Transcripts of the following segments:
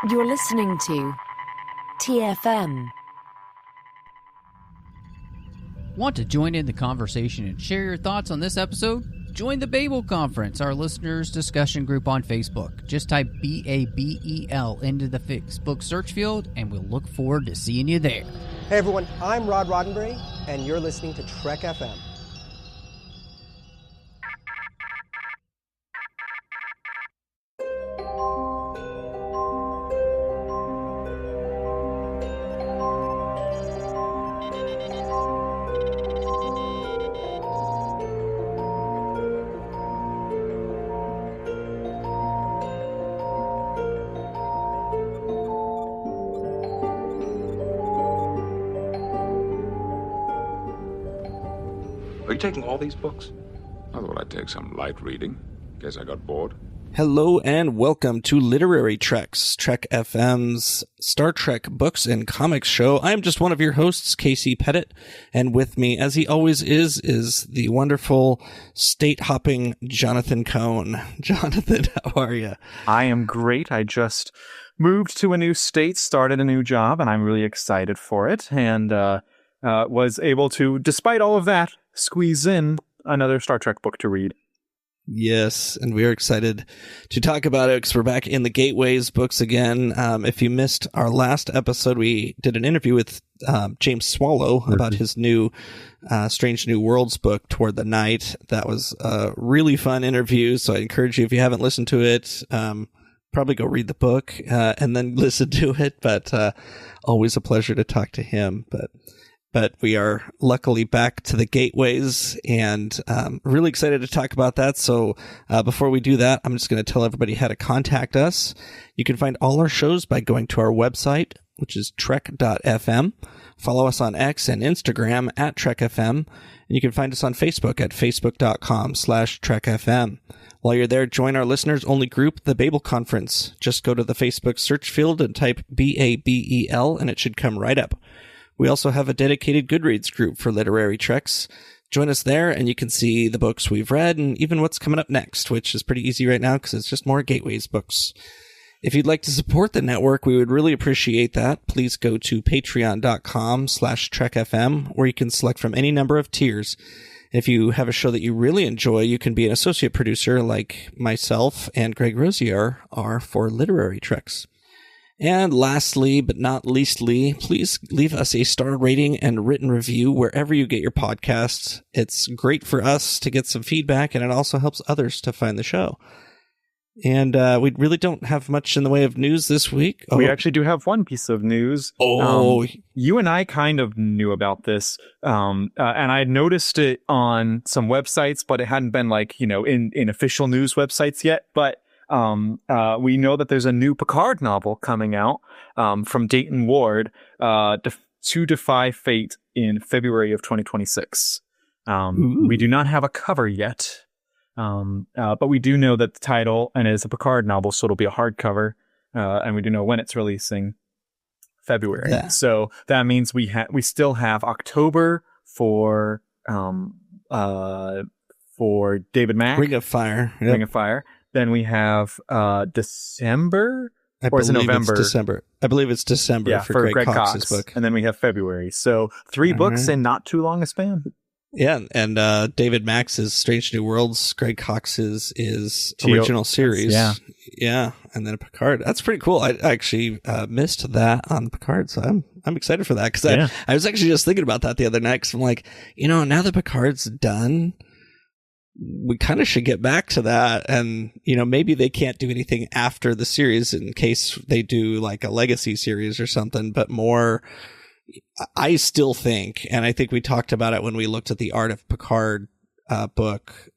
You're listening to TFM. Want to join in the conversation and share your thoughts on this episode? Join the Babel Conference, our listeners' discussion group on Facebook. Just type BABEL into the Facebook search field, and we'll look forward to seeing you there. Hey everyone, I'm Rod Roddenberry, and you're listening to Trek FM. Are you taking all these books? I thought I'd take some light reading. Guess I got bored. Hello and welcome to Literary Treks, Trek FM's Star Trek books and comics show. I'm just one of your hosts, Casey Pettitt, and with me, as he always is the wonderful state-hopping Jonathan Koan. Jonathan, how are you? I am great. I just moved to a new state, started a new job, and I'm really excited for it, and was able to, despite all of that, squeeze in another Star Trek book to read. Yes, and we are excited to talk about it because we're back in the Gateways books again. If you missed our last episode, we did an interview with James Swallow about his new Strange New Worlds book, Toward the Night. That was a really fun interview, so I encourage you, if you haven't listened to it, probably go read the book and then listen to it, but always a pleasure to talk to him. But we are luckily back to the Gateways and really excited to talk about that. So before we do that, I'm just going to tell everybody how to contact us. You can find all our shows by going to our website, which is trek.fm. Follow us on X and Instagram at TrekFM. And you can find us on Facebook at facebook.com/TrekFM. While you're there, join our listeners-only group, the Babel Conference. Just go to the Facebook search field and type BABEL, and it should come right up. We also have a dedicated Goodreads group for literary treks. Join us there, and you can see the books we've read and even what's coming up next, which is pretty easy right now because it's just more Gateways books. If you'd like to support the network, we would really appreciate that. Please go to patreon.com/TrekFM, where you can select from any number of tiers. If you have a show that you really enjoy, you can be an associate producer like myself and Greg Rosier are for Literary Treks. And lastly, but not leastly, please leave us a star rating and written review wherever you get your podcasts. It's great for us to get some feedback, and it also helps others to find the show. And we really don't have much in the way of news this week. We actually do have one piece of news. You and I kind of knew about this, and I noticed it on some websites, but it hadn't been in official news websites yet. But we know that there's a new Picard novel coming out from Dayton Ward to defy fate in February of 2026. We do not have a cover yet, but we do know that the title, and it is a Picard novel, so it'll be a hardcover, and we do know when it's releasing, February. Yeah. So that means we still have October for David Mack. Ring of Fire. Yep. Ring of Fire. Then we have December, or is it November? It's December. I believe it's December for Greg Cox's book. And then we have February. So 3 books in not too long a span. Yeah, and David Max's Strange New Worlds, Greg Cox's is original series. Yeah, and then Picard. That's pretty cool. I actually missed that on Picard, so I'm excited for that because I was actually just thinking about that the other night because I'm like, now that Picard's done, we kind of should get back to that. And, maybe they can't do anything after the series in case they do like a legacy series or something, but more, I still think, and I think we talked about it when we looked at the Art of Picard book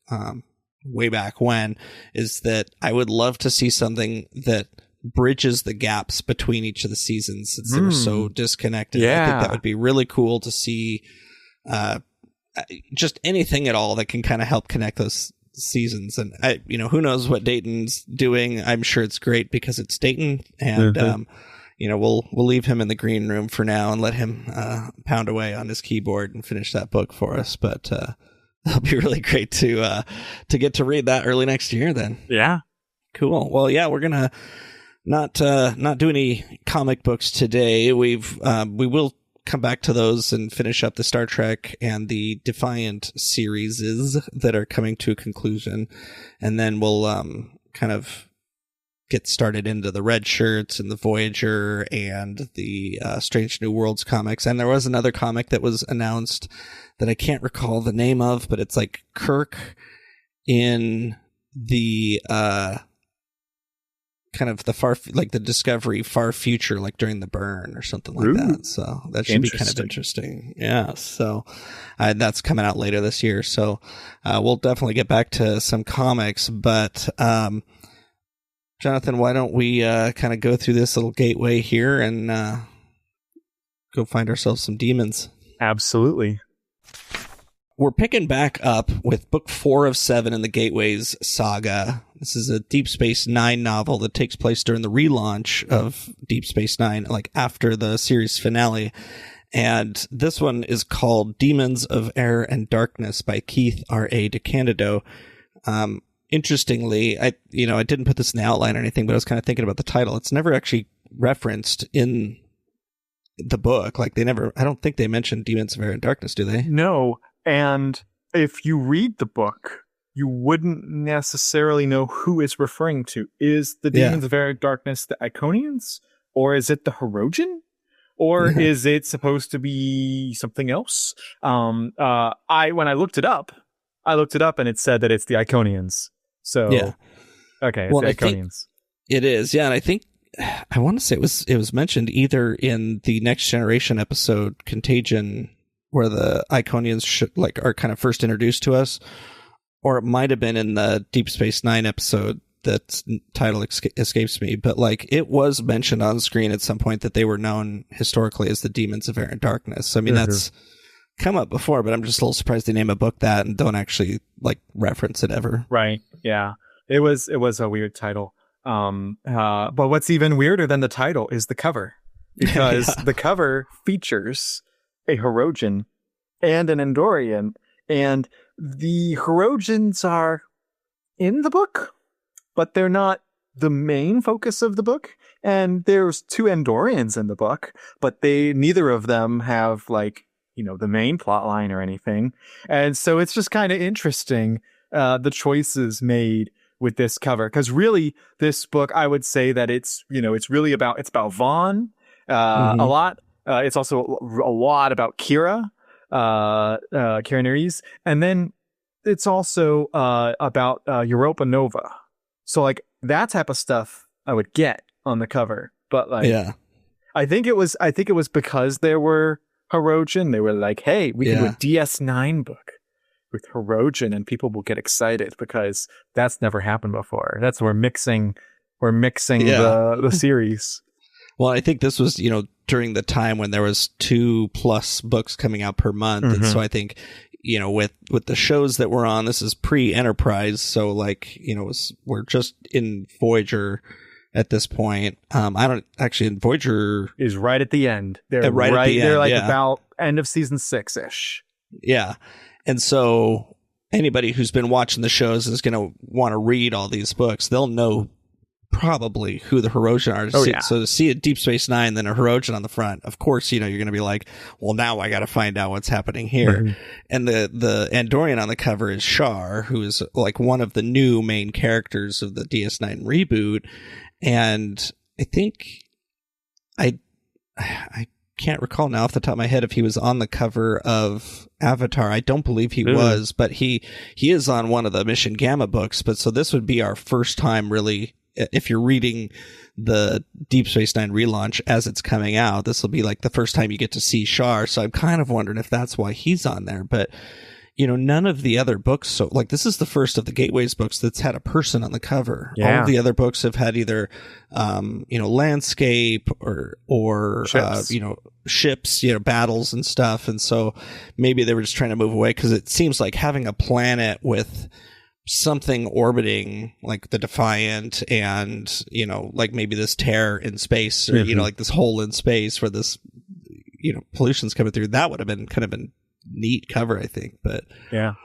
way back when, is that I would love to see something that bridges the gaps between each of the seasons since they were so disconnected. Yeah. I think that would be really cool to see just anything at all that can kind of help connect those seasons. And who knows what Dayton's doing. I'm sure it's great because it's Dayton, and we'll leave him in the green room for now and let him pound away on his keyboard and finish that book for us. But that'll be really great to get to read that early next year then. Yeah. Cool. Well, yeah, we're gonna not do any comic books today. We will come back to those and finish up the Star Trek and the Defiant series that are coming to a conclusion, and then we'll kind of get started into the Red Shirts and the Voyager and the Strange New Worlds comics. And there was another comic that was announced that I can't recall the name of, but it's like Kirk in the kind of the Discovery far future, like during the burn or something like that. So that should be kind of interesting. Yeah. So that's coming out later this year. So we'll definitely get back to some comics, but Jonathan, why don't we kind of go through this little gateway here and go find ourselves some demons? Absolutely. We're picking back up with book 4 of 7 in the Gateways saga. This is a Deep Space Nine novel that takes place during the relaunch of Deep Space Nine, like after the series finale. And this one is called Demons of Air and Darkness by Keith R.A. DeCandido. Interestingly, I didn't put this in the outline or anything, but I was kind of thinking about the title. It's never actually referenced in the book. Like I don't think they mentioned Demons of Air and Darkness, do they? No. And if you read the book, you wouldn't necessarily know who it's referring to. Is the Demons of Air and Darkness the Iconians? Or is it the Hirogen? Or is it supposed to be something else? When I looked it up and it said that it's the Iconians. So, okay, it's the Iconians. It is, yeah. And I think, I want to say it was mentioned either in the Next Generation episode, Contagion, where the Iconians are kind of first introduced to us, or it might have been in the Deep Space Nine episode that title escapes me, but like it was mentioned on screen at some point that they were known historically as the Demons of Air and Darkness. So, I mean, that's come up before, but I'm just a little surprised they name a book that and don't actually like reference it ever. Right. Yeah. It was a weird title. But what's even weirder than the title is the cover, because the cover features a Hirogen and an Andorian, and the Hirogens are in the book, but they're not the main focus of the book. And there's 2 Andorians in the book, but neither of them have the main plot line or anything. And so it's just kind of interesting, the choices made with this cover, because really this book, I would say that it's about Vaughn a lot. It's also a lot about Kira Nerys, and then it's also about Europa Nova. So like that type of stuff I would get on the cover, but I think it was because there were Hirogen. They were like, hey, we can do a DS9 book with Hirogen, and people will get excited because that's never happened before. We're mixing the series. Well, I think this was, during the time when there was 2+ books coming out per month. And so I think, with the shows that we're on, this is pre-Enterprise. So we're just in Voyager at this point. Voyager is right at the end. They're right at the end. They're about end of season 6-ish. Yeah. And so anybody who's been watching the shows is going to want to read all these books. They'll know probably who the Hirogen are. So to see a Deep Space Nine, then a Hirogen on the front, of course, you're going to be like, well, now I got to find out what's happening here. And the Andorian on the cover is Shar, who is like one of the new main characters of the DS9 reboot. And I think I can't recall now off the top of my head if he was on the cover of Avatar. I don't believe he was, but he is on one of the Mission Gamma books. But so this would be our first time really, if you're reading the Deep Space Nine relaunch as it's coming out, this will be like the first time you get to see Shar. So I'm kind of wondering if that's why he's on there. But none of the other books. So like this is the first of the Gateways books that's had a person on the cover. All of the other books have had either, landscape or ships. Ships, battles and stuff. And so maybe they were just trying to move away, because it seems like having a planet with something orbiting like the Defiant and, like maybe this tear in space or, like this hole in space where this, pollution's coming through, that would have been kind of a neat cover, I think. But yeah,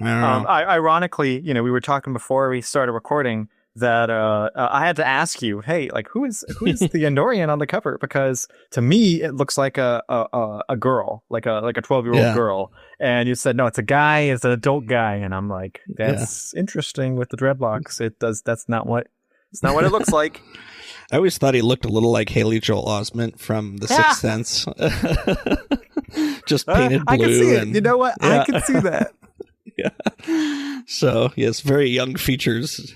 I don't know. Ironically, we were talking before we started recording. that I had to ask you, hey, like who is the Andorian on the cover? Because to me it looks like a girl, like a 12-year-old girl, and you said no, it's a guy, it's an adult guy, and I'm like, that's interesting with the dreadlocks. That's not what it looks like. I always thought he looked a little like Haley Joel Osment from The Sixth Sense, just painted blue. I can see it. You know what? I can see that. So yes, very young features.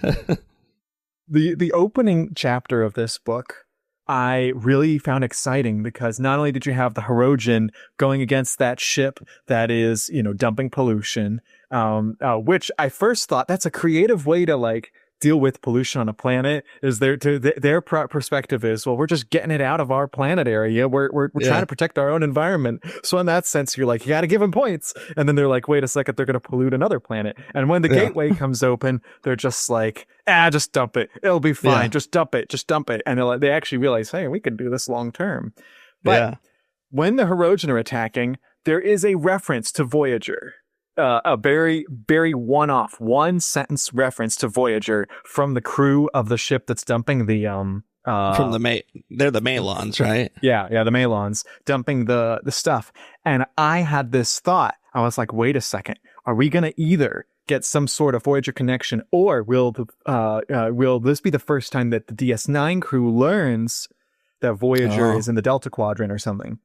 The opening chapter of this book I really found exciting because not only did you have the Hirogen going against that ship that is, dumping pollution, which I first thought that's a creative way to like deal with pollution on a planet. Is their perspective is, well, we're just getting it out of our planet area. We're trying to protect our own environment. So in that sense, you're like, you got to give them points. And then they're like, wait a second, they're going to pollute another planet. And when the gateway comes open, they're just like, just dump it. It'll be fine. Yeah. Just dump it. And they actually realize, hey, we can do this long term. But when the Hirogen are attacking, there is a reference to Voyager. A very, very one sentence reference to Voyager from the crew of the ship that's dumping the they're the Malons, right? Yeah, the Malons dumping the stuff. And I had this thought. I was like, wait a second, are we gonna either get some sort of Voyager connection, or will this be the first time that the DS9 crew learns that Voyager is in the Delta Quadrant or something?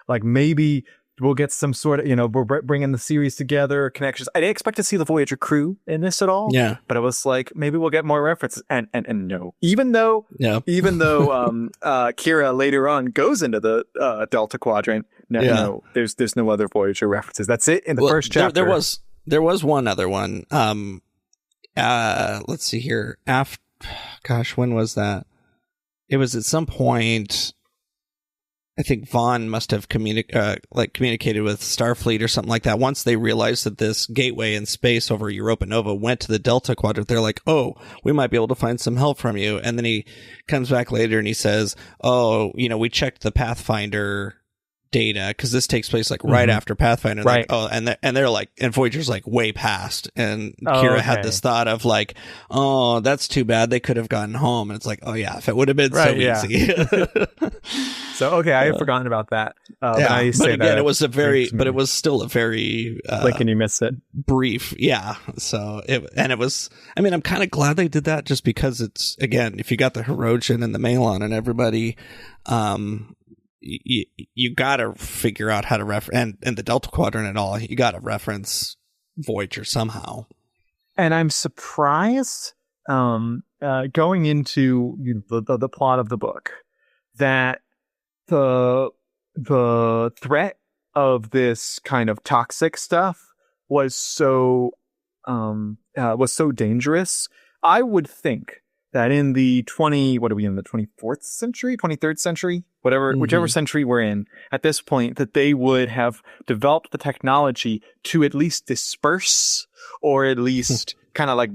Like maybe we'll get some sort of, we're bringing the series together, connections. I didn't expect to see the Voyager crew in this at all. Yeah. But it was like, maybe we'll get more references. And no. Even though Kira later on goes into the Delta Quadrant, no, there's no other Voyager references. That's it in the first chapter. There was one other one. Let's see here. When was that? It was at some point. I think Vaughn must have communicated with Starfleet or something like that. Once they realized that this gateway in space over Europa Nova went to the Delta Quadrant, they're like, oh, we might be able to find some help from you. And then he comes back later and he says, oh, we checked the Pathfinder data, because this takes place like right after Pathfinder. Right. Like, and they're like, and Voyager's like way past. And Kira had this thought of like, oh, that's too bad. They could have gotten home. And it's like, oh yeah, if it would have been so easy. So I had forgotten about that. But again, it was it was still a very like, can you miss it? Brief, So I'm kind of glad they did that, just because it's, again, if you got the Hirogen and the Malon and everybody, you got to figure out how to reference, and the Delta Quadrant and all. You got to reference Voyager somehow. And I'm surprised, going into the plot of the book, that the threat of this kind of toxic stuff was so dangerous. I would think that in the 24th century, 23rd century, whichever century we're in at this point, that they would have developed the technology to at least disperse, or at least kind of like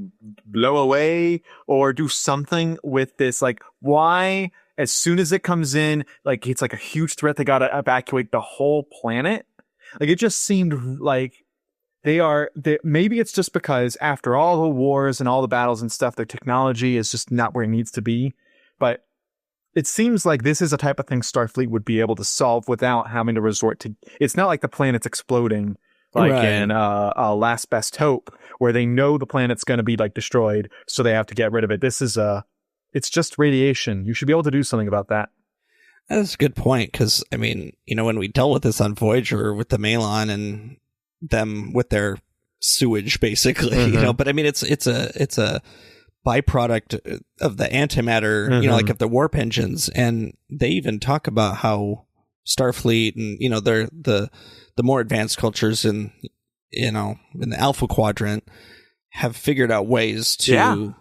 blow away, or do something with this. Like, why, as soon as it comes in, like it's like a huge threat, they got to evacuate the whole planet? Like, it just seemed like maybe it's just because after all the wars and all the battles and stuff, their technology is just not where it needs to be. But it seems like this is a type of thing Starfleet would be able to solve without having to resort to. It's not like the planet's exploding, like in Last Best Hope, where they know the planet's going to be like destroyed, so they have to get rid of it. This is it's just radiation. You should be able to do something about that. That's a good point, because when we dealt with this on Voyager with the Malon and them with their sewage, basically, but it's a byproduct of the antimatter, like of the warp engines. And they even talk about how Starfleet and, they're the more advanced cultures in the Alpha Quadrant have figured out ways to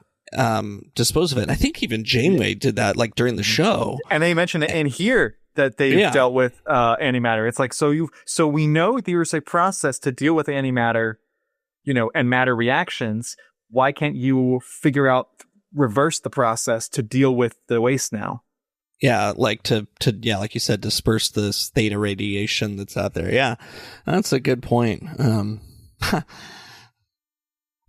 dispose of it. And I think even Janeway did that, like, during the show. And they mentioned it in here, that they've dealt with antimatter. It's like, so we know there's a process to deal with antimatter, and matter reactions. Why can't you reverse the process to deal with the waste now? Yeah, like to like you said, disperse this theta radiation that's out there. Yeah, that's a good point.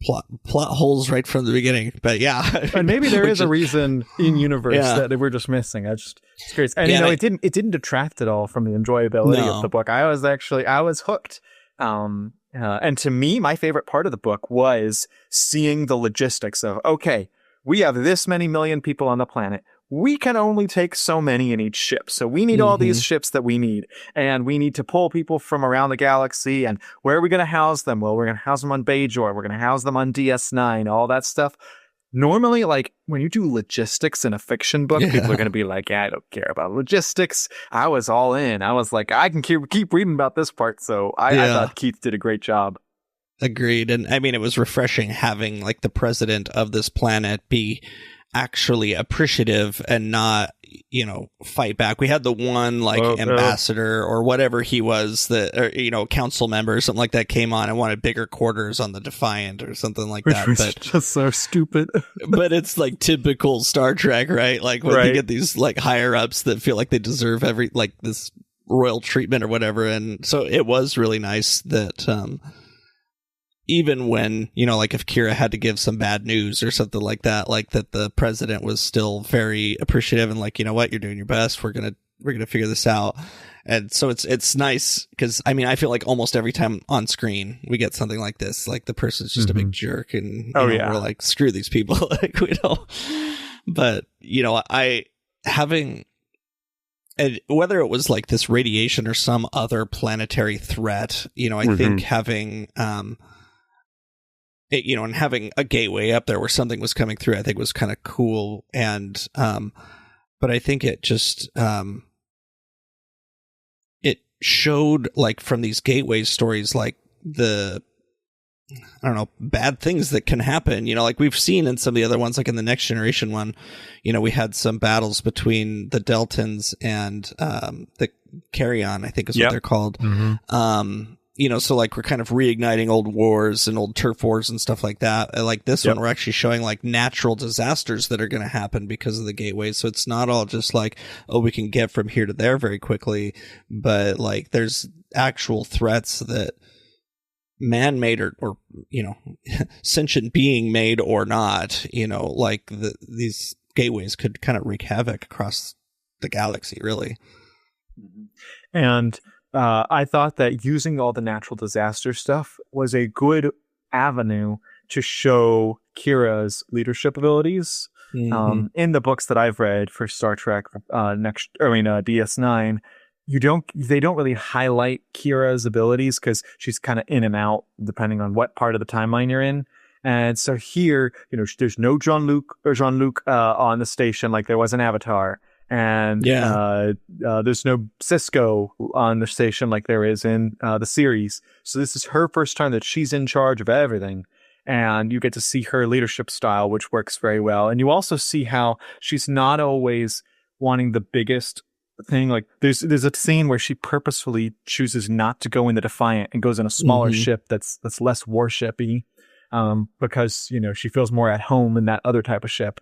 plot holes right from the beginning. But yeah, and maybe there is a reason in universe that we're just missing. It's crazy. And it didn't detract at all from the enjoyability of the book. I was hooked. And to me, my favorite part of the book was seeing the logistics of, okay, we have this many million people on the planet. We can only take so many in each ship. So we need all these ships that we need. And we need to pull people from around the galaxy. And where are we going to house them? Well, we're going to house them on Bajor. We're going to house them on DS9, all that stuff. Normally, like, when you do logistics in a fiction book, people are going to be like, I don't care about logistics. I was all in. I was like, I can keep reading about this part. So I thought Keith did a great job. Agreed. And I mean, it was refreshing having like the president of this planet be actually appreciative and not, fight back. We had the one ambassador or whatever he was council member or something like that came on and wanted bigger quarters on the Defiant or something like that. But just so stupid. But it's like typical Star Trek, right? Like when you get these like higher ups that feel like they deserve this royal treatment or whatever. And so it was really nice that, even when, if Kira had to give some bad news or something like that, like that the president was still very appreciative and like, you know what, you're doing your best. We're going to figure this out. And so it's nice because, I mean, I feel like almost every time on screen we get something like this, like the person's just a big jerk and we're like, screw these people. Like, we don't. But, and whether it was like this radiation or some other planetary threat, I think having, and having a gateway up there where something was coming through, I think was kind of cool. And, but I think it just, it showed like from these gateway stories, like bad things that can happen, like we've seen in some of the other ones, like in the Next Generation one, we had some battles between the Deltans and, the Carrion, I think is what they're called. So like we're kind of reigniting old wars and old turf wars and stuff like that. Like this one, we're actually showing like natural disasters that are going to happen because of the gateway. So it's not all just like, oh, we can get from here to there very quickly, but like there's actual threats that man-made or sentient being made or not, like these gateways could kind of wreak havoc across the galaxy, really. And I thought that using all the natural disaster stuff was a good avenue to show Kira's leadership abilities. In the books that I've read for Star Trek DS9, they don't really highlight Kira's abilities because she's kind of in and out depending on what part of the timeline you're in. And so here, there's no Jean-Luc on the station like there was in Avatar. And there's no Cisco on the station like there is in the series. So this is her first time that she's in charge of everything. And you get to see her leadership style, which works very well. And you also see how she's not always wanting the biggest thing. Like there's a scene where she purposefully chooses not to go in the Defiant and goes in a smaller ship that's less warshipy, because she feels more at home in that other type of ship.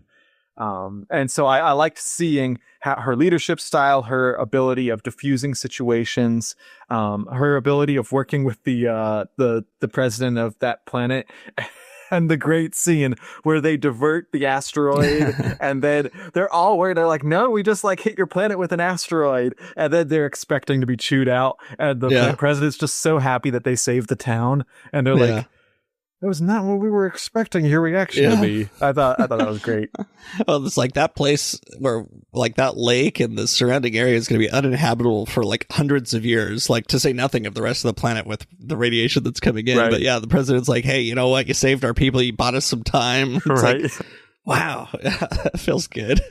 And so I liked seeing how her leadership style, her ability of diffusing situations, her ability of working with the president of that planet, and the great scene where they divert the asteroid and then they're all worried. They're like, no, we just like hit your planet with an asteroid. And then they're expecting to be chewed out. And the president's just so happy that they saved the town. And they're like, that was not what we were expecting your reaction to be. I thought that was great. Well, it's like that place where like that lake and the surrounding area is going to be uninhabitable for like hundreds of years, like to say nothing of the rest of the planet with the radiation that's coming in. Right. But yeah, the president's like, hey, you know what? You saved our people. You bought us some time. It's like, wow, that feels good.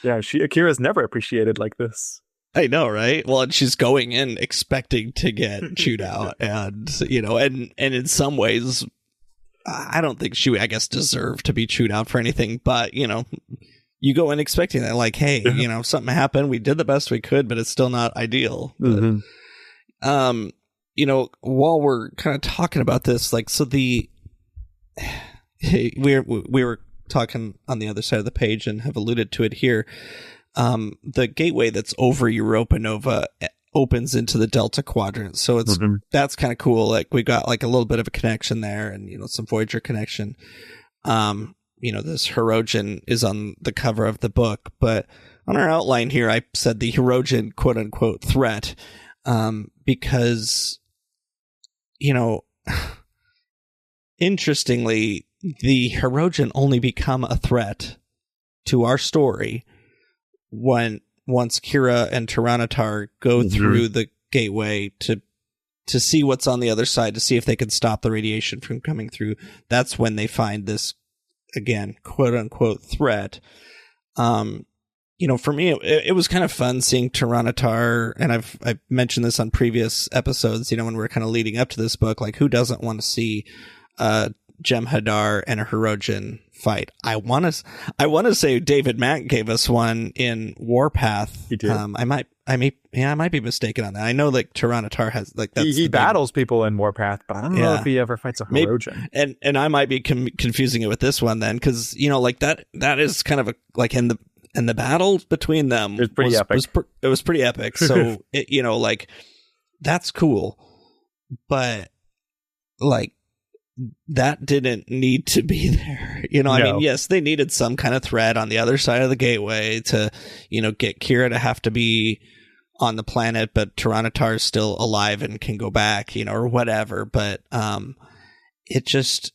Akira's never appreciated like this. I know, right? Well, and she's going in expecting to get chewed out, and and in some ways, I don't think she, I guess, deserved to be chewed out for anything. But you go in expecting that, like, hey, something happened. We did the best we could, but it's still not ideal. But, while we're kind of talking about this, like, so we were talking on the other side of the page and have alluded to it here. The gateway that's over Europa Nova, opens into the Delta Quadrant. So it's that's kind of cool. Like we got like a little bit of a connection there, and some Voyager connection. This Hirogen is on the cover of the book, but on our outline here, I said the Hirogen quote unquote threat, because interestingly, the Hirogen only become a threat to our story once Kira and Tyranitar go through the gateway to see what's on the other side, to see if they can stop the radiation from coming through. That's when they find this, again, quote unquote threat. For me, it was kind of fun seeing Tyranitar, and I've mentioned this on previous episodes, when we're kind of leading up to this book, like who doesn't want to see Jem'Hadar and a Hirogen fight? I want to say David Mack gave us one in Warpath. He did. I might be mistaken on that. I know like Tyranitar has like that's he battles people in Warpath, but I don't know if he ever fights a Hirogen. And I might be confusing it with this one then, because like that is kind of a like in the battle between them. It was pretty epic. It was pretty epic. So like that's cool, but like that didn't need to be there. No. I mean, yes, they needed some kind of threat on the other side of the gateway to, get Kira to have to be on the planet, but Tyranitar is still alive and can go back, or whatever. But it just,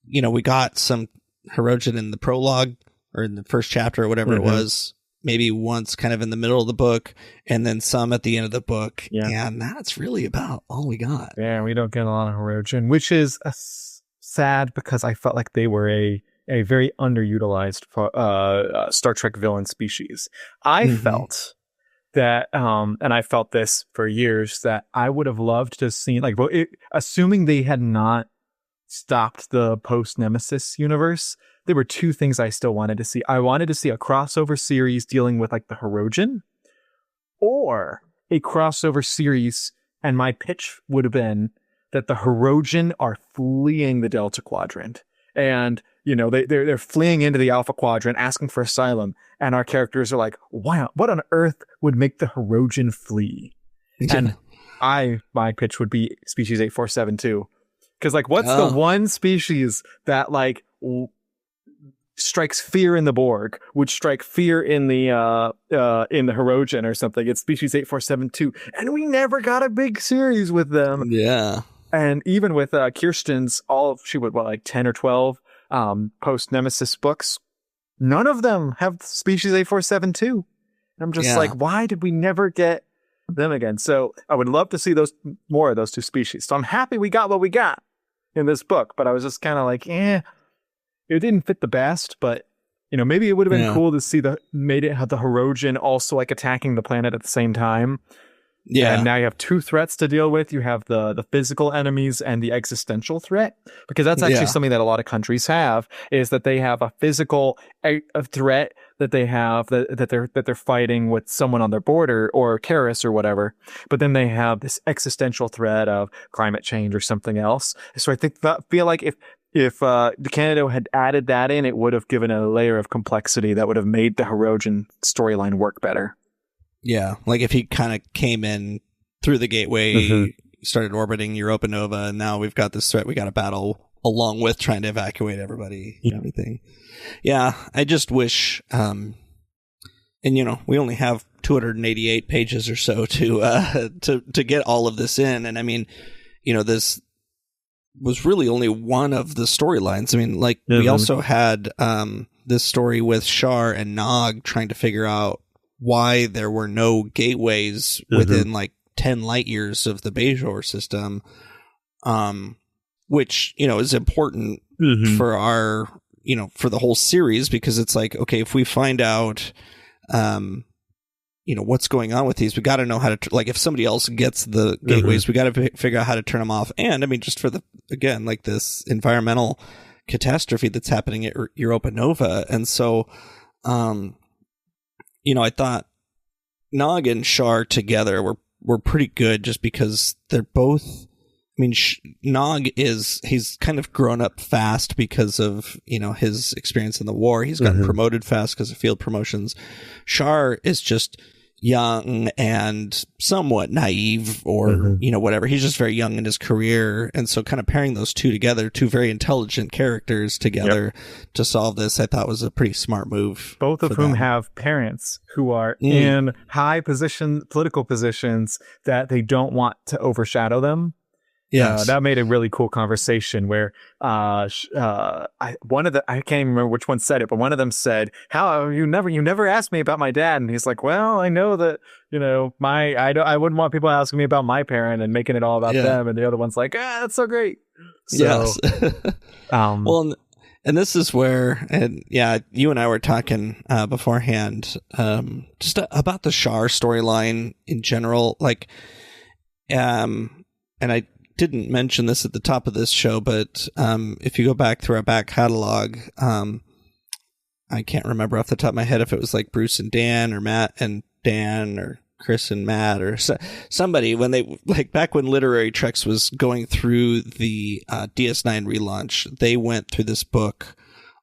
we got some Hirogen in the prologue or in the first chapter or whatever it was, maybe once kind of in the middle of the book, and then some at the end of the book. Yeah. And that's really about all we got. Yeah, we don't get a lot of Hirogen, which is sad because I felt like they were a very underutilized Star Trek villain species. I felt that, and I felt this for years, that I would have loved to have seen, like, assuming they had not stopped the post-Nemesis universe, there were two things I still wanted to see. I wanted to see a crossover series dealing with like the Hirogen, or a crossover series, and my pitch would have been that the Hirogen are fleeing the Delta Quadrant, and they're fleeing into the Alpha Quadrant asking for asylum, and our characters are like, wow, what on earth would make the Hirogen flee? And my pitch would be species 8472, because like what's the one species that like strikes fear in the Borg, would strike fear in the Hirogen or something? It's species 8472, and we never got a big series with them. Yeah. And even with Kirsten's, she would, like 10 or 12 post Nemesis books, none of them have species 8472. And I'm just like, why did we never get them again? So I would love to see more of those two species. So I'm happy we got what we got in this book, but I was just kind of like, it didn't fit the best, but maybe it would have been cool to see made it have the Hirogen also like attacking the planet at the same time. Yeah. And now you have two threats to deal with. You have the physical enemies and the existential threat, because that's actually something that a lot of countries have, is that they have a physical threat that they have that they're fighting with someone on their border or terrorists or whatever. But then they have this existential threat of climate change or something else. So I feel like if Canada had added that in, it would have given a layer of complexity that would have made the Hirogen storyline work better. Yeah, like if he kind of came in through the gateway, started orbiting Europa Nova, and now we've got this threat we got to battle along with trying to evacuate everybody and everything. Yeah, I just wish, and we only have 288 pages or so to get all of this in, and I mean, this was really only one of the storylines. I mean, like we also had this story with Shar and Nog trying to figure out why there were no gateways within like 10 light years of the Bajor system, which, is important for our, for the whole series, because it's like, okay, if we find out, what's going on with these, we got to know how to, like, if somebody else gets the gateways, we got to figure out how to turn them off. And I mean, just for again, like this environmental catastrophe that's happening at Europa Nova. And so, I thought Nog and Shar together were pretty good, just because they're both, I mean, Nog he's kind of grown up fast because of, his experience in the war. He's gotten promoted fast because of field promotions. Shar is just, young and somewhat naive or, whatever. He's just very young in his career. And so kind of pairing those two together, two very intelligent characters together to solve this, I thought was a pretty smart move. Both of whom have parents who are in high political positions that they don't want to overshadow them. Yes. That made a really cool conversation where I can't even remember which one said it, but one of them said, "How you never asked me about my dad?" And he's like, "Well, I know that, I wouldn't want people asking me about my parent and making it all about them." And the other one's like, "That's so great." So, yes. Well, and this is where, and you and I were talking beforehand, just about the Shar storyline in general, like, and I didn't mention this at the top of this show, but if you go back through our back catalog, I can't remember off the top of my head if it was like Bruce and Dan or Matt and Dan or Chris and Matt or somebody, when they, like, back when Literary Treks was going through the DS9 relaunch, they went through this book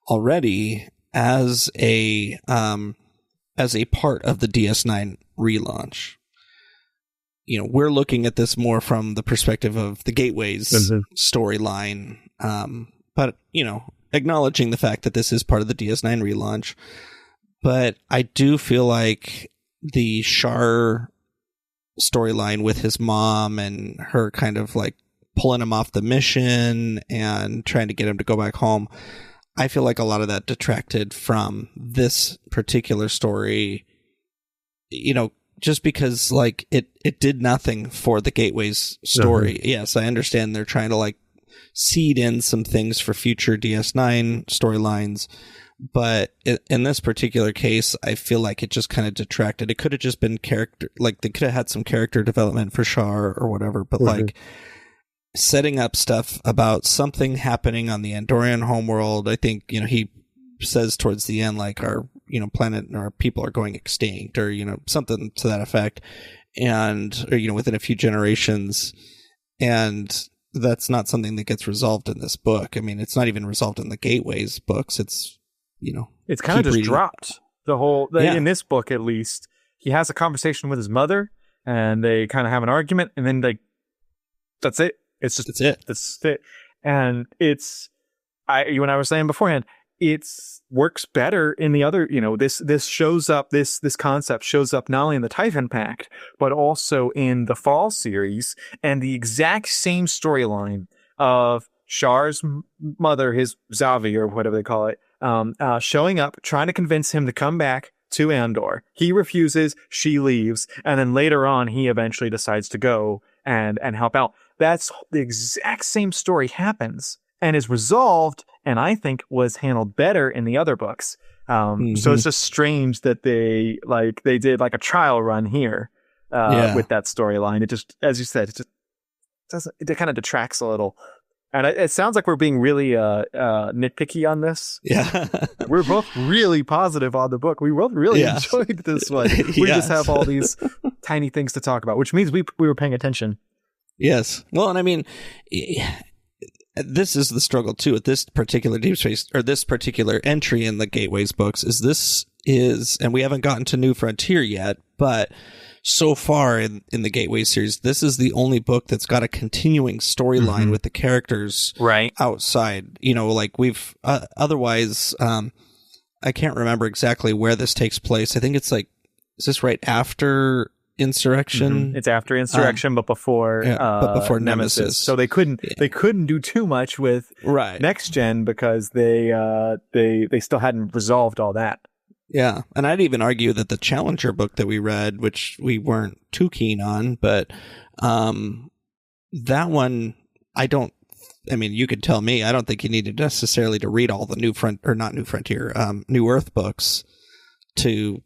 already as a part of the DS9 relaunch. We're looking at this more from the perspective of the Gateways storyline, but, acknowledging the fact that this is part of the DS9 relaunch. But I do feel like the Shar storyline with his mom and her kind of like pulling him off the mission and trying to get him to go back home, I feel like a lot of that detracted from this particular story, just because, like, it did nothing for the Gateways story. Yes, I understand they're trying to, like, seed in some things for future DS9 storylines, but in this particular case, I feel like it just kind of detracted. It could have just been character, like, they could have had some character development for Shar or whatever, but like setting up stuff about something happening on the Andorian homeworld. I think, he says towards the end, like, our planet and our people are going extinct, or something to that effect, and or within a few generations, and that's not something that gets resolved in this book. I mean, it's not even resolved in the Gateways books. It's it's kind of just dropped. The whole in this book, at least, he has a conversation with his mother, and they kind of have an argument, and then that's it. That's it. And it's you and I were saying beforehand, works better in the other, this shows up, this concept shows up not only in the Typhon Pact, but also in the Fall series, and the exact same storyline of Shar's mother, his Zavi or whatever they call it, showing up, trying to convince him to come back to Andor. He refuses, she leaves, and then later on he eventually decides to go and help out. That's the exact same story happens and is resolved, and I think was handled better in the other books. So it's just strange that they did like a trial run here with that storyline. It just, as you said, it kind of detracts a little. And it sounds like we're being really nitpicky on this. Yeah. We're both really positive on the book. We both really enjoyed this one. We just have all these tiny things to talk about, which means we were paying attention. Yes. Well, and I mean, this is the struggle too with this particular Deep Space, or this particular entry in the Gateways books, and we haven't gotten to New Frontier yet, but so far in the Gateways series, this is the only book that's got a continuing storyline with the characters outside. Like we've otherwise, I can't remember exactly where this takes place. I think it's like, is this right after Insurrection? It's after Insurrection, but before Nemesis. So they couldn't do too much with Next Gen because they still hadn't resolved all that. Yeah, and I'd even argue that the Challenger book that we read, which we weren't too keen on, but that one, you could tell me, I don't think you needed necessarily to read all the New Earth books to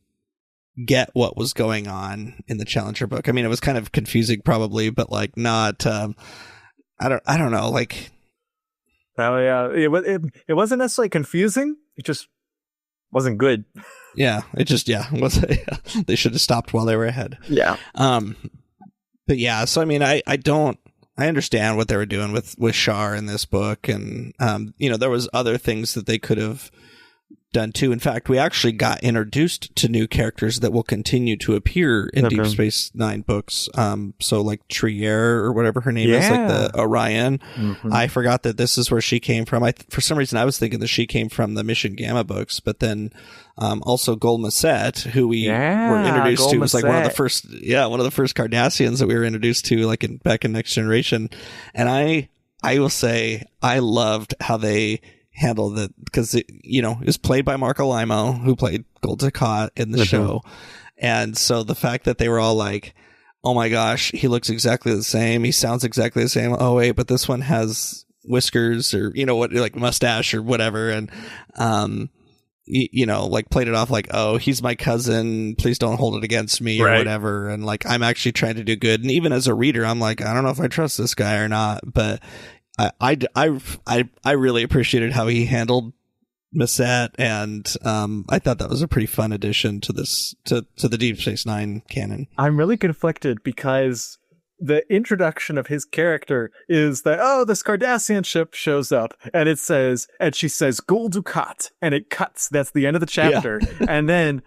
get what was going on in the Challenger book. I mean, it was kind of confusing probably, but like not, I don't know, like. It wasn't necessarily confusing. It just wasn't good. Yeah, it was. They should have stopped while they were ahead. Yeah. But yeah, so I mean, I understand what they were doing with Shar in this book, and there was other things that they could have done too. In fact, we actually got introduced to new characters that will continue to appear in Deep Space Nine books. So like Trier or whatever her name is, like the Orion. I forgot that this is where she came from. For some reason, I was thinking that she came from the Mission Gamma books, but then also Gul Macet, who we were introduced to, was like one of the first Cardassians that we were introduced to, like back in Next Generation. And I will say I loved how they handle that, because it was played by Marco Limo, who played Gul Dukat in the show. And so the fact that they were all like, oh my gosh, he looks exactly the same, he sounds exactly the same, oh wait, but this one has whiskers, or what, like mustache or whatever, and like played it off like, oh, he's my cousin, please don't hold it against me, or whatever. And like, I'm actually trying to do good. And even as a reader, I'm like, I don't know if I trust this guy or not, but I really appreciated how he handled Macet, and I thought that was a pretty fun addition to the Deep Space Nine canon. I'm really conflicted because the introduction of his character is that, oh, this Cardassian ship shows up, and she says Gul Dukat, and it cuts. That's the end of the chapter. And then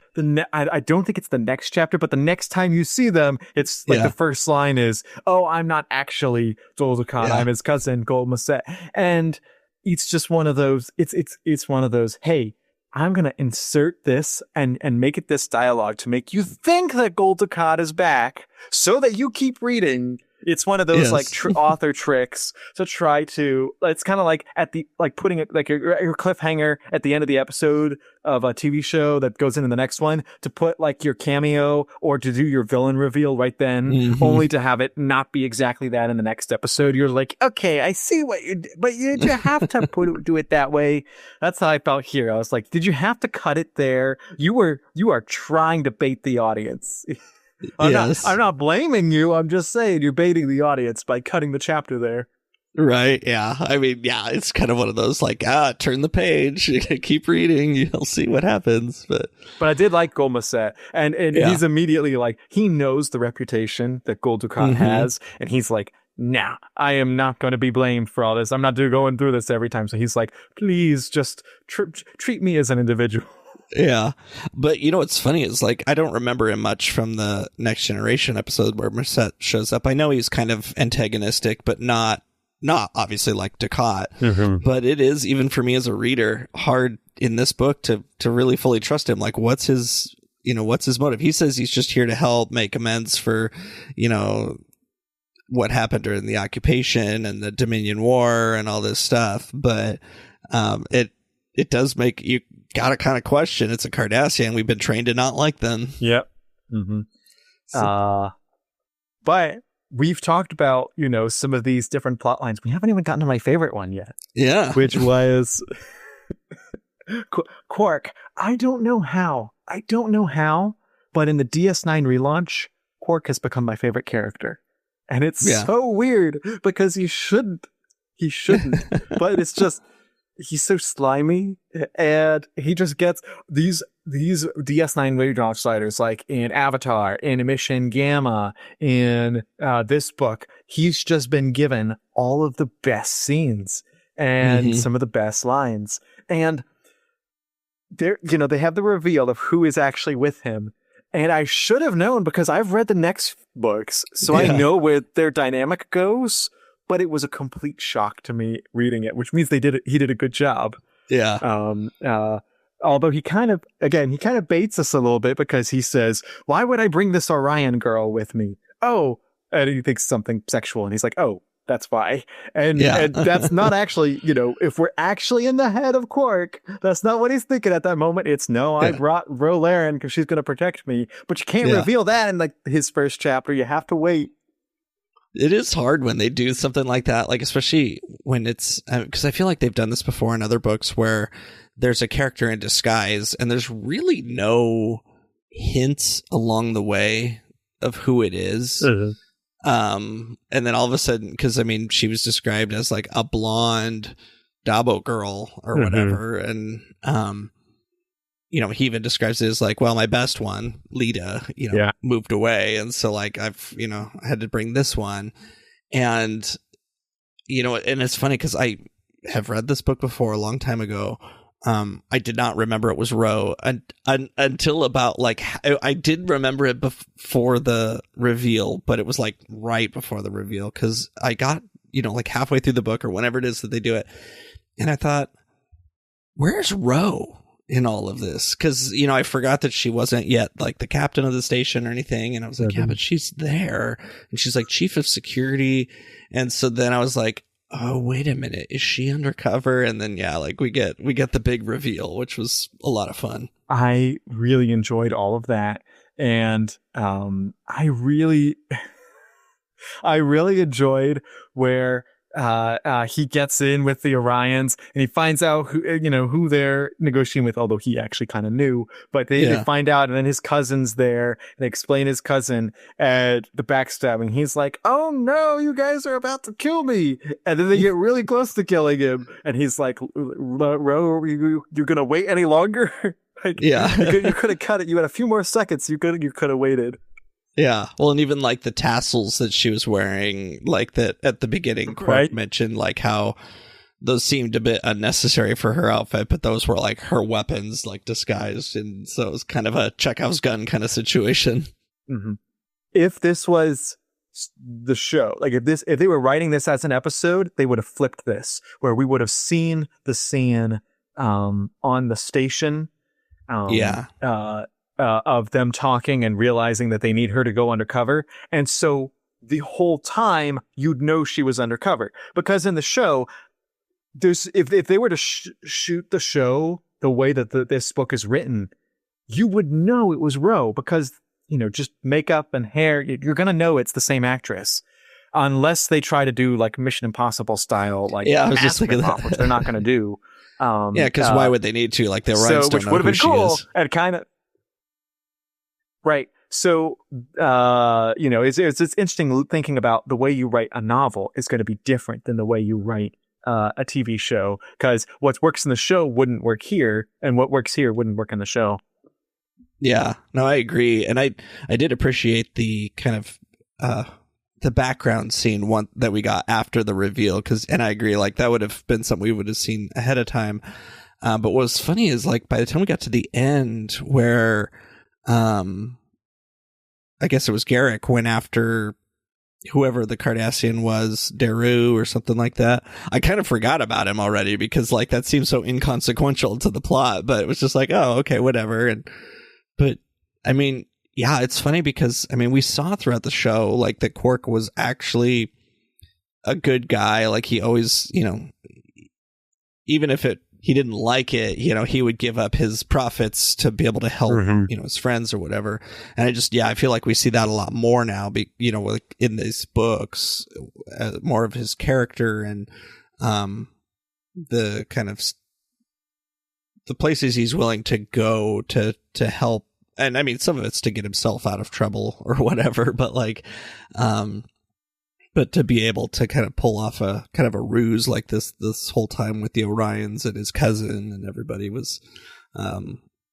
I don't think it's the next chapter, but the next time you see them, it's like the first line is, oh, I'm not actually Gul Dukat, I'm his cousin Gul Macet. And it's just one of those, it's one of those, hey, I'm going to insert this and make it this dialogue to make you think that Gul Dukat is back so that you keep reading. It's one of those author tricks to try to, it's kind of like putting it like your cliffhanger at the end of the episode of a TV show that goes into the next one, to put like your cameo or to do your villain reveal right then, only to have it not be exactly that in the next episode. You're like, okay, I see what you did, but you have to do it that way. That's how I felt here. I was like, did you have to cut it there? You are trying to bait the audience. I'm not blaming you. I'm just saying you're baiting the audience by cutting the chapter there. Right. Yeah. I mean, it's kind of one of those like, turn the page, keep reading, you'll see what happens. But I did like Gul Macet, and he's immediately like, he knows the reputation that Gul Dukat has, and he's like, nah, I am not going to be blamed for all this. I'm not going through this every time. So he's like, please just treat me as an individual. Yeah. But what's funny is, like, I don't remember him much from the Next Generation episode where Macet shows up. I know he's kind of antagonistic, but not obviously like Dukat. But it is, even for me as a reader, hard in this book to really fully trust him. Like, what's his motive? He says he's just here to help make amends for, what happened during the occupation and the Dominion War and all this stuff. But it does make you gotta kind of question. It's a Cardassian. We've been trained to not like them. Yep. But we've talked about, some of these different plot lines. We haven't even gotten to my favorite one yet. Yeah. Which was Quark. I don't know how, but in the DS9 relaunch, Quark has become my favorite character. And it's so weird because he shouldn't, but it's just, he's so slimy, and he just gets these DS9 relaunch sliders, like in Avatar, in Mission Gamma, in this book. He's just been given all of the best scenes and some of the best lines. And they have the reveal of who is actually with him. And I should have known because I've read the next books, so I know where their dynamic goes. But it was a complete shock to me reading it, which means he did a good job. Yeah. Although he kind of baits us a little bit because he says, why would I bring this Orion girl with me? Oh, and he thinks something sexual, and he's like, oh, that's why. And that's not actually, if we're actually in the head of Quark, that's not what he's thinking at that moment. It's I brought Ro Laren because she's going to protect me. But you can't reveal that in like his first chapter. You have to wait. It is hard when they do something like that, like especially when it's because I feel like they've done this before in other books where there's a character in disguise and there's really no hints along the way of who it is. And then all of a sudden, because I mean, she was described as like a blonde Dabo girl or whatever, and he even describes it as like, well, my best one, Lita, moved away. And so like, I've, I had to bring this one. And, and it's funny because I have read this book before a long time ago. I did not remember it was Ro until about like I did remember it before the reveal, but it was like right before the reveal because I got, like halfway through the book or whenever it is that they do it, and I thought, where's Ro in all of this? Because I forgot that she wasn't yet like the captain of the station or anything, and I was like, yeah, but she's there, and she's like chief of security, and so then I was like, oh, wait a minute, is she undercover? And then like we get the big reveal, which was a lot of fun. I really enjoyed all of that, and I really enjoyed where he gets in with the Orions and he finds out who they're negotiating with, although he actually kind of knew, but they find out, and then his cousin's there, and they explain his cousin and the backstabbing. He's like, oh no, you guys are about to kill me. And then they get really close to killing him, and he's like, Ro, you're gonna wait any longer? You could have cut it. You had a few more seconds. You could have waited. Yeah, well, and even like the tassels that she was wearing, like that at the beginning, Quark mentioned like how those seemed a bit unnecessary for her outfit, but those were like her weapons, like disguised, and so it was kind of a Chekhov's gun kind of situation. Mm-hmm. If this was the show, like if they were writing this as an episode, they would have flipped this, where we would have seen the scene on the station. Of them talking and realizing that they need her to go undercover. And so the whole time you'd know she was undercover, because in the show, there's if they were to shoot the show the way that this book is written, you would know it was Ro, because, just makeup and hair, you're going to know it's the same actress, unless they try to do like Mission Impossible style, like I was just thinking that, which they're not going to do. Because why would they need to? Like the Orions don't know who she is. And kind of. Right. So, it's interesting thinking about the way you write a novel is going to be different than the way you write a TV show, because what works in the show wouldn't work here, and what works here wouldn't work in the show. Yeah, no, I agree. And I did appreciate the kind of the background scene that we got after the reveal, and I agree, like that would have been something we would have seen ahead of time. But what's funny is like by the time we got to the end where I guess it was Garrick went after whoever the Cardassian was, Daru or something like that. I kind of forgot about him already because like that seems so inconsequential to the plot, but it was just like, oh, okay, whatever. But I mean, yeah, it's funny because I mean, we saw throughout the show like that Quark was actually a good guy. Like he always, even if he didn't like it, he would give up his profits to be able to help, his friends or whatever. And I feel like we see that a lot more now, like in these books, more of his character and the kind of the places he's willing to go to help. And I mean, some of it's to get himself out of trouble or whatever, but like, but to be able to kind of pull off a kind of a ruse like this whole time with the Orions and his cousin and everybody was a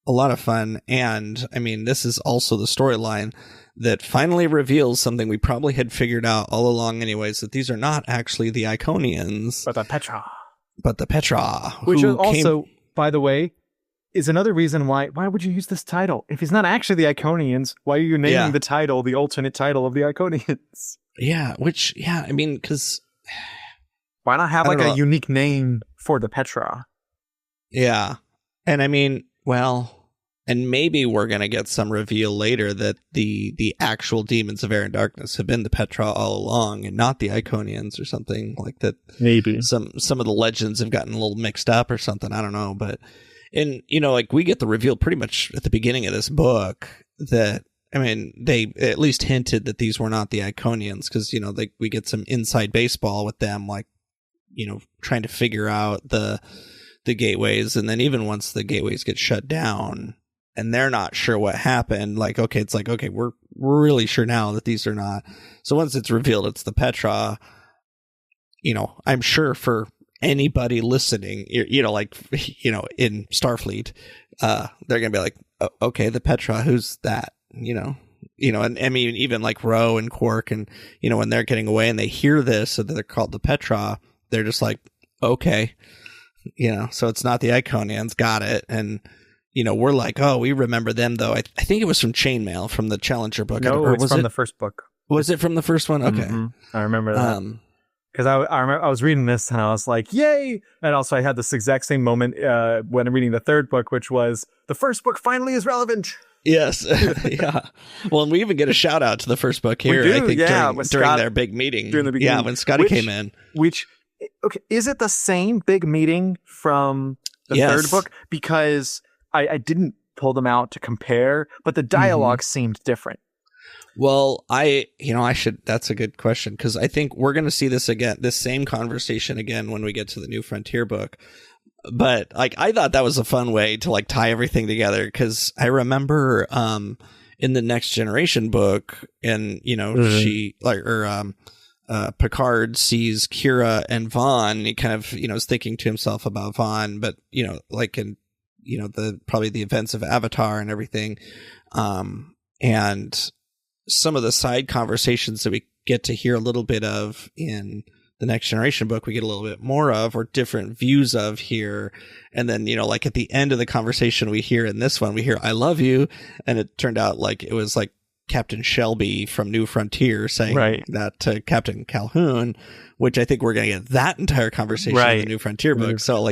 lot of fun. And I mean, this is also the storyline that finally reveals something we probably had figured out all along anyways, that these are not actually the Iconians. But the Petra. Which also, by the way, is another reason why would you use this title? If he's not actually the Iconians, why are you naming the title, the alternate title of the Iconians? Yeah, I mean, because... Why not have like a unique name for the Petra? Yeah. And I mean, well, and maybe we're going to get some reveal later that the actual demons of air and darkness have been the Petra all along and not the Iconians or something like that. Maybe. Some of the legends have gotten a little mixed up or something. I don't know. But, and, like we get the reveal pretty much at the beginning of this book that, I mean, they at least hinted that these were not the Iconians because, we get some inside baseball with them, like, trying to figure out the gateways. And then even once the gateways get shut down and they're not sure what happened, like, okay, it's like, okay, we're really sure now that these are not. So once it's revealed it's the Petra, I'm sure for anybody listening, like, in Starfleet, they're going to be like, okay, the Petra, who's that? And I mean, even like Ro and Quark and, when they're getting away and they hear this, so that they're called the Petra, they're just like, okay, so it's not the Iconians. Got it. And, we're like, oh, we remember them, though. I think it was from Chainmail, from the Challenger book. No, or it's was from it, the first book. Was it from the first one? Okay. Mm-hmm. I remember that. Because I remember I was reading this and I was like, yay! And also I had this exact same moment when I'm reading the third book, which was the first book finally is relevant. Yes. Yeah. Well, and we even get a shout out to the first book here, I think, during their big meeting. During the beginning. Yeah, when Scotty came in. Okay, is it the same big meeting from the third book? Because I didn't pull them out to compare, but the dialogue seemed different. Well, that's a good question, because I think we're going to see this same conversation again when we get to the New Frontier book. But I thought that was a fun way to tie everything together, because I remember in the Next Generation book, and Picard sees Kira and Vaughn. He kind of is thinking to himself about Vaughn, but probably the events of Avatar and everything, and some of the side conversations that we get to hear a little bit of in the Next Generation book, we get a little bit more of, or different views of here. And then, at the end of the conversation we hear in this one, we hear, "I love you." And it turned out it was Captain Shelby from New Frontier saying that to Captain Calhoun, which I think we're going to get that entire conversation in the New Frontier book. So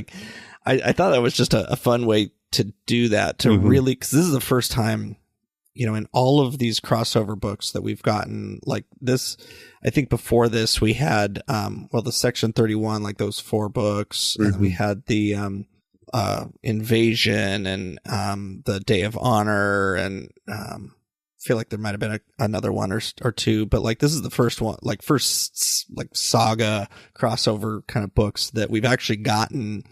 I thought that was just a fun way to do that, to really, because this is the first time, in all of these crossover books that we've gotten this. I think before this we had, the Section 31, those 4 books, and we had the Invasion and the Day of Honor, and I feel like there might have been another one or two, but this is the first one, first saga crossover kind of books that we've actually gotten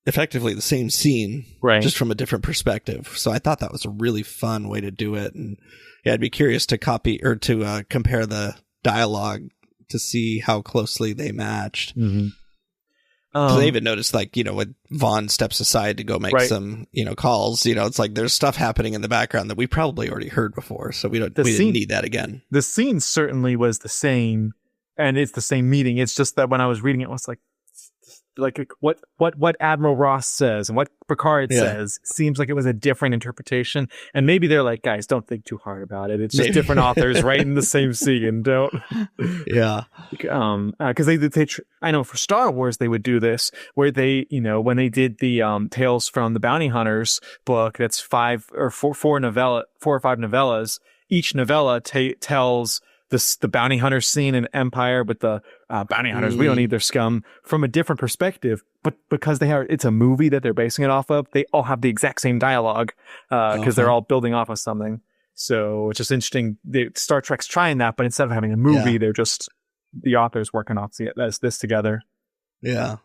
effectively the same scene, just from a different perspective. So I thought that was a really fun way to do it. And I'd be curious to copy or to compare the dialogue to see how closely they matched. I even noticed, when Vaughn steps aside to go make some, calls, it's there's stuff happening in the background that we probably already heard before. So we didn't need that again. The scene certainly was the same, and it's the same meeting. It's just that when I was reading it, I was what Admiral Ross says and what Picard says seems like it was a different interpretation, and maybe they're like, guys, don't think too hard about it. It's just different authors writing the same scene. Don't. Because they I know for Star Wars they would do this, where they when they did the Tales from the Bounty Hunters book, that's 4 or 5 novellas. Each novella tells the bounty hunter scene in Empire, but the bounty hunters, we don't need their scum, from a different perspective. But because it's a movie that they're basing it off of, they all have the exact same dialogue because they're all building off of something. So it's just interesting. Star Trek's trying that, but instead of having a movie, they're just the authors working off this together. Yeah,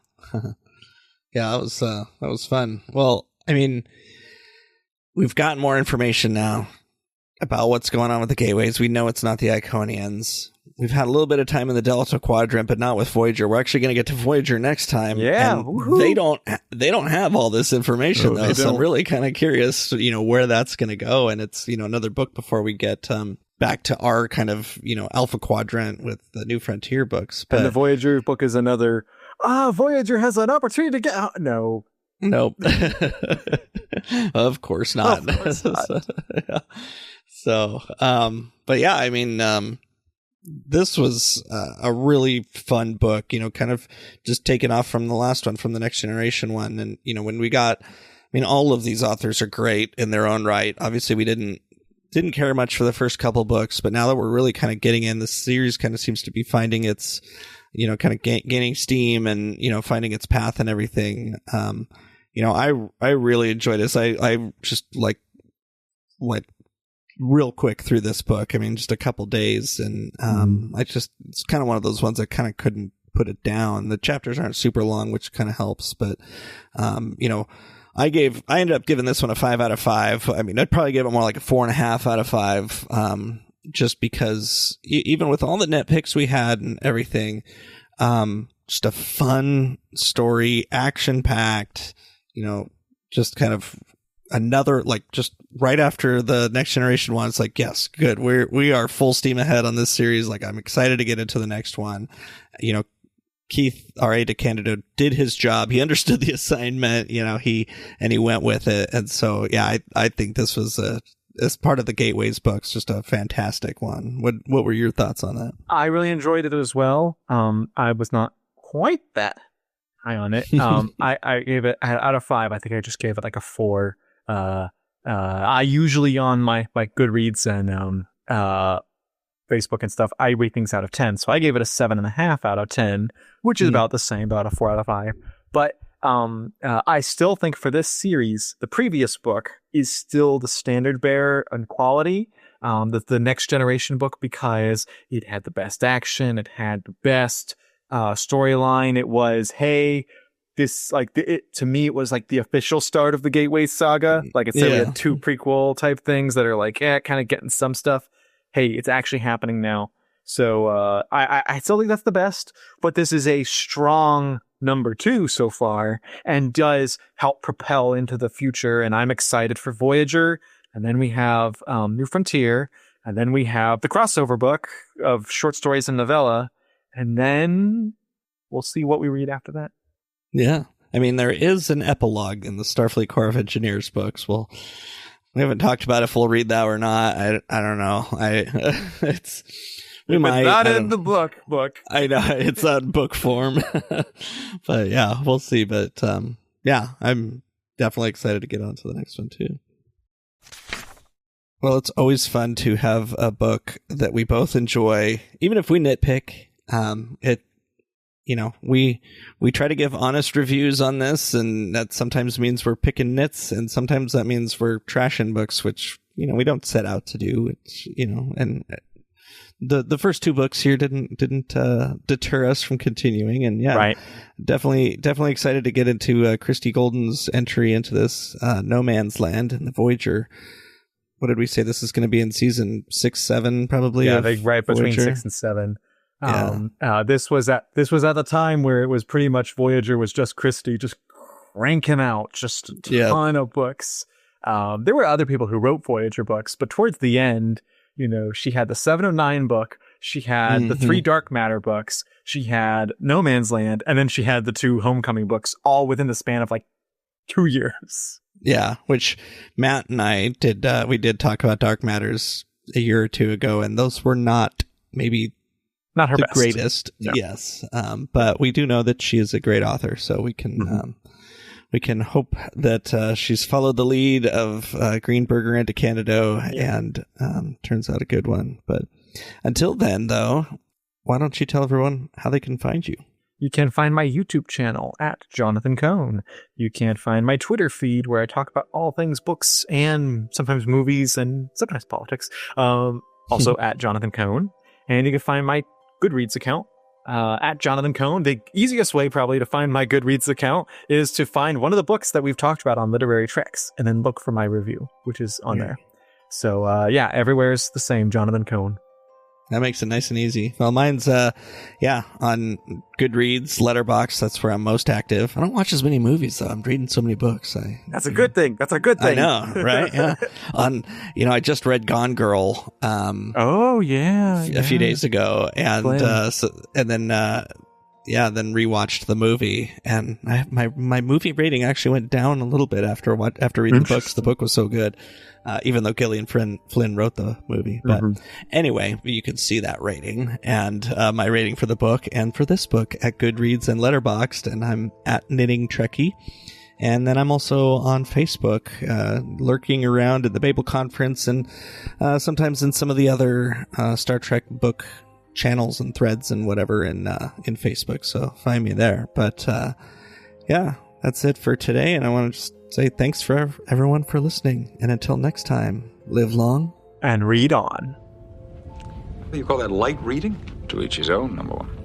that was fun. Well, I mean, we've gotten more information now about what's going on with the gateways. We know it's not the Iconians. We've had a little bit of time in the Delta Quadrant, but not with Voyager. We're actually going to get to Voyager next time. Yeah, and they don't have all this information though. So I'm really kind of curious, where that's going to go. And it's another book before we get back to our kind of Alpha Quadrant with the New Frontier books. But and the Voyager book is another. Voyager has an opportunity to get out. No. Nope. Of course not. Of course not. So, but yeah, I mean, this was a really fun book, kind of just taken off from the last one, from the Next Generation one. And, when we got, all of these authors are great in their own right. Obviously, we didn't care much for the first couple books, but now that we're really kind of getting in, the series kind of seems to be finding its, kind of gaining steam and, finding its path and everything. I really enjoyed this. I just went real quick through this book. Just a couple days, and it's kind of one of those ones I kind of couldn't put it down. The chapters aren't super long, which kind of helps, but I ended up giving this one a 5 out of 5. I'd probably give it more like a 4.5 out of 5, just because even with all the nitpicks we had and everything, just a fun story, action packed, just kind of another, just right after the Next Generation one, it's yes, good. We are full steam ahead on this series. I'm excited to get into the next one. Keith R.A. DeCandido did his job. He understood the assignment, he went with it. And so, yeah, I think this was as part of the Gateways books, just a fantastic one. What were your thoughts on that? I really enjoyed it as well. I was not quite that high on it. I gave it out of 5. I think I just gave it like a 4. I usually on my Goodreads and Facebook and stuff, I rate things out of 10. So I gave it a 7.5 out of 10, which is about the same, about a 4 out of 5. But I still think for this series, the previous book is still the standard bearer in quality. The Next Generation book, because it had the best action, it had the best storyline. It was, hey, this to me, it was like the official start of the Gateway saga. Like it said, we had 2 prequel type things that are like, kind of getting some stuff. Hey, it's actually happening now. So I still think that's the best, but this is a strong number 2 so far and does help propel into the future. And I'm excited for Voyager. And then we have New Frontier. And then we have the crossover book of short stories and novella. And then we'll see what we read after that. Yeah. I mean, there is an epilogue in the Starfleet Corps of Engineers books. Well, we haven't talked about if we'll read that or not. I don't know. We might not in the book. I know it's on book form, but yeah, we'll see. But yeah, I'm definitely excited to get on to the next one too. Well, it's always fun to have a book that we both enjoy, even if we nitpick. We try to give honest reviews on this, and that sometimes means we're picking nits, and sometimes that means we're trashing books, which, we don't set out to do. It's, and the first 2 books here didn't deter us from continuing. And yeah, right. Definitely excited to get into Christy Golden's entry into this No Man's Land and the Voyager. What did we say? This is going to be in season 6, 7, probably. Yeah, right between Voyager. 6 and 7. Yeah. This was at the time where it was pretty much Voyager was just Christie just cranking out just a ton of books. There were other people who wrote Voyager books, but towards the end, she had the 709 book, she had the 3 Dark Matter books, she had No Man's Land, and then she had the 2 Homecoming books, all within the span of like 2 years. Yeah, which Matt and I did. We did talk about Dark Matters a year or 2 ago, and those were not her the best. greatest. No. Yes. But we do know that she is a great author, so we can hope that she's followed the lead of Greenberger and DeCandido and turns out a good one. But until then, though, why don't you tell everyone how they can find you? You can find my YouTube channel at Jonathan Cohn. You can find my Twitter feed where I talk about all things books and sometimes movies and sometimes politics. Also at Jonathan Cohn. And you can find my Goodreads account at Jonathan Cohn. The easiest way probably to find my Goodreads account is to find one of the books that we've talked about on Literary Treks and then look for my review, which is on there. So everywhere is the same, Jonathan Cohn. That makes it nice and easy. Well, mine's, on Goodreads, Letterboxd. That's where I'm most active. I don't watch as many movies, though. I'm reading so many books. That's a good thing. That's a good thing. I know, right? Yeah. I just read Gone Girl. A few days ago, and then rewatched the movie, and my movie rating actually went down a little bit after reading the books. The book was so good. Even though Gillian Flynn wrote the movie. But anyway, you can see that rating and my rating for the book and for this book at Goodreads and Letterboxd. And I'm at Knitting Trekkie. And then I'm also on Facebook, lurking around at the Babel Conference and sometimes in some of the other Star Trek book channels and threads and whatever in Facebook. So find me there. But that's it for today. And I want to just say thanks for everyone for listening. And until next time, live long and read on. What do you call that, light reading? To each his own, number 1.